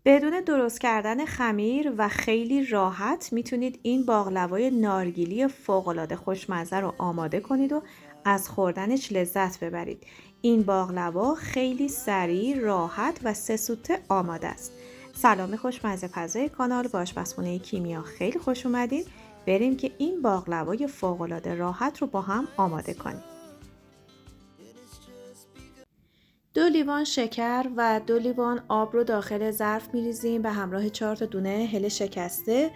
بدون درست کردن خمیر و خیلی راحت میتونید این باقلوای نارگیلی فوق‌العاده خوشمزه رو آماده کنید و از خوردنش لذت ببرید. این باقلوا خیلی سریع، راحت و سه سوته آماده است. سلام خوشمزه پزای کانال با آشپزخونه کیمیا، خیلی خوش اومدین. بریم که این باقلوای فوق‌العاده راحت رو با هم آماده کنیم. 2 لیوان شکر و 2 لیوان آب رو داخل ظرف میریزیم به همراه 4 تا دونه هل شکسته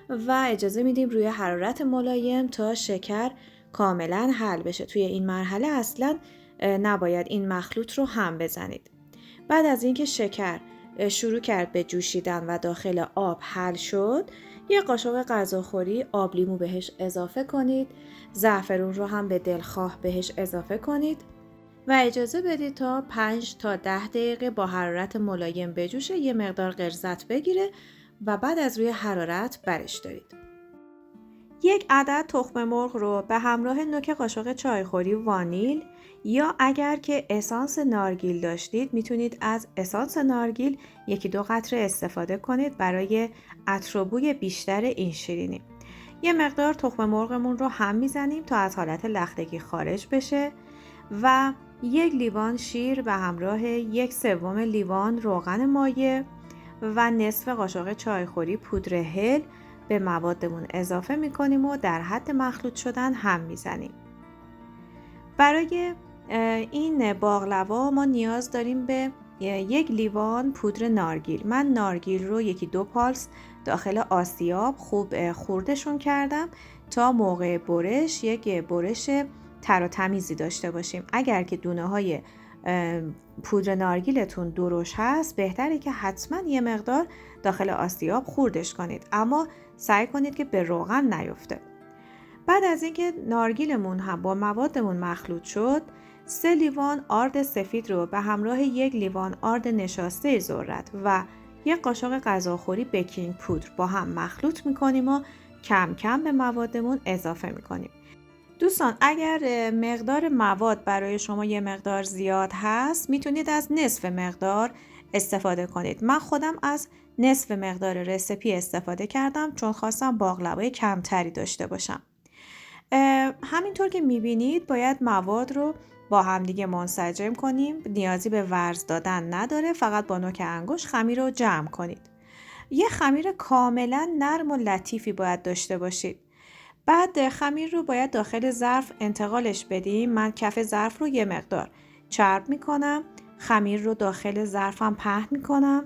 و اجازه میدیم روی حرارت ملایم تا شکر کاملا حل بشه. توی این مرحله اصلا نباید این مخلوط رو هم بزنید. بعد از اینکه شکر شروع کرد به جوشیدن و داخل آب حل شد، یه قاشق غذاخوری آب لیمو بهش اضافه کنید. زعفرون رو هم به دلخواه بهش اضافه کنید و اجازه بدید تا 5 تا 10 دقیقه با حرارت ملایم بجوشه، یه مقدار غلظت بگیره و بعد از روی حرارت برش دارید. 1 عدد تخم مرغ رو به همراه نوک قاشق چایخوری وانیل یا اگر که اسانس نارگیل داشتید میتونید از اسانس نارگیل 1-2 قطره استفاده کنید برای عطر و بوی بیشتر این شیرینی. یه مقدار تخم مرغمون رو هم میزنیم تا از حالت لختگی خارج بشه و 1 لیوان شیر به همراه 1/3 لیوان روغن مایع و نصف قاشق چایخوری پودر هل به موادمون اضافه میکنیم و در حد مخلوط شدن هم میزنیم. برای این باقلوا ما نیاز داریم به 1 لیوان پودر نارگیل. من نارگیل رو 1-2 پالس داخل آسیاب خوب خوردشون کردم تا موقع برش یک برش تر و تمیزی داشته باشیم. اگر که دونه های پودر نارگیلتون درشت هست بهتره که حتما یه مقدار داخل آسیاب خوردش کنید، اما سعی کنید که به روغن نیفته. بعد از اینکه نارگیلمون هم با موادمون مخلوط شد، 3 لیوان آرد سفید رو به همراه 1 لیوان آرد نشاسته ذرت و 1 قاشق غذاخوری بیکینگ پودر با هم مخلوط میکنیم و کم کم به موادمون اضافه میکنیم. دوستان اگر مقدار مواد برای شما یه مقدار زیاد هست میتونید از نصف مقدار استفاده کنید. من خودم از نصف مقدار رسیپی استفاده کردم چون خواستم باقلوای کمتری داشته باشم. همینطور که میبینید باید مواد رو با همدیگه منسجم کنیم. نیازی به ورز دادن نداره، فقط با نوک انگشت خمیر رو جمع کنید. یه خمیر کاملا نرم و لطیفی باید داشته باشید. بعد خمیر رو باید داخل ظرف انتقالش بدیم. من کف ظرف رو یه مقدار چرب میکنم، خمیر رو داخل ظرفم پهن میکنم.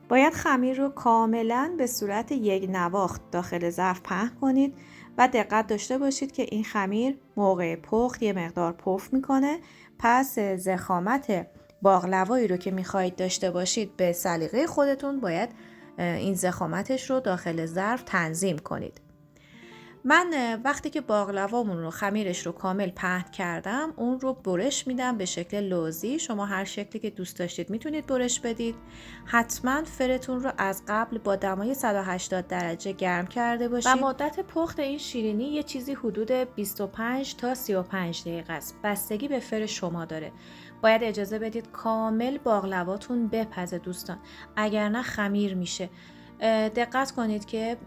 باید خمیر رو کاملا به صورت یک نواخت داخل ظرف پهن کنید و دقت داشته باشید که این خمیر موقع پخت یه مقدار پف میکنه. پس ضخامت باقلوایی رو که میخواهید داشته باشید به سلیقه خودتون باید این ضخامتش رو داخل ظرف تنظیم کنید. من وقتی که باقلوامون رو خمیرش رو کامل پهن کردم اون رو برش میدم به شکل لوزی. شما هر شکلی که دوست داشتید میتونید برش بدید. حتما فرتون رو از قبل با دمای 180 درجه گرم کرده باشید و مدت پخت این شیرینی یه چیزی حدود 25 تا 35 دقیقه است. بستگی به فر شما داره. باید اجازه بدید کامل باقلواتون بپزه دوستان، اگر نه خمیر میشه. دقت کنید که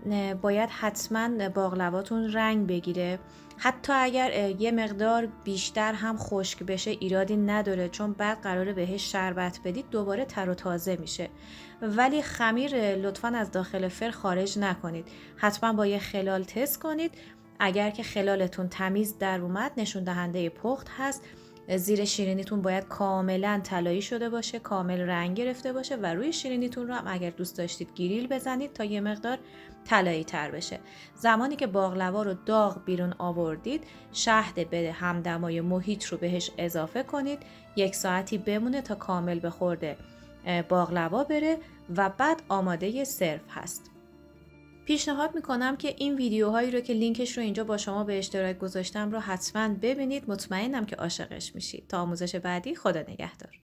باید حتما باقلواتون رنگ بگیره. حتی اگر یه مقدار بیشتر هم خشک بشه ایرادی نداره، چون بعد قراره بهش شربت بدید دوباره تر و تازه میشه. ولی خمیر لطفاً از داخل فر خارج نکنید. حتما با یه خلال تست کنید. اگر که خلالتون تمیز در اومد نشون دهنده پخت هست. زیر شیرینیتون باید کاملا طلایی شده باشه، کامل رنگ گرفته باشه و روی شیرینیتون رو هم اگر دوست داشتید گریل بزنید تا یه مقدار طلایی تر بشه. زمانی که باقلوا رو داغ بیرون آوردید شهد به همدمای محیط رو بهش اضافه کنید. 1 ساعتی بمونه تا کامل به خورده باقلوا بره و بعد آماده سرو هست. پیشنهاد میکنم که این ویدیوهایی رو که لینکش رو اینجا با شما به اشتراک گذاشتم رو حتما ببینید. مطمئنم که عاشقش میشید. تا آموزش بعدی، خدا نگهدار.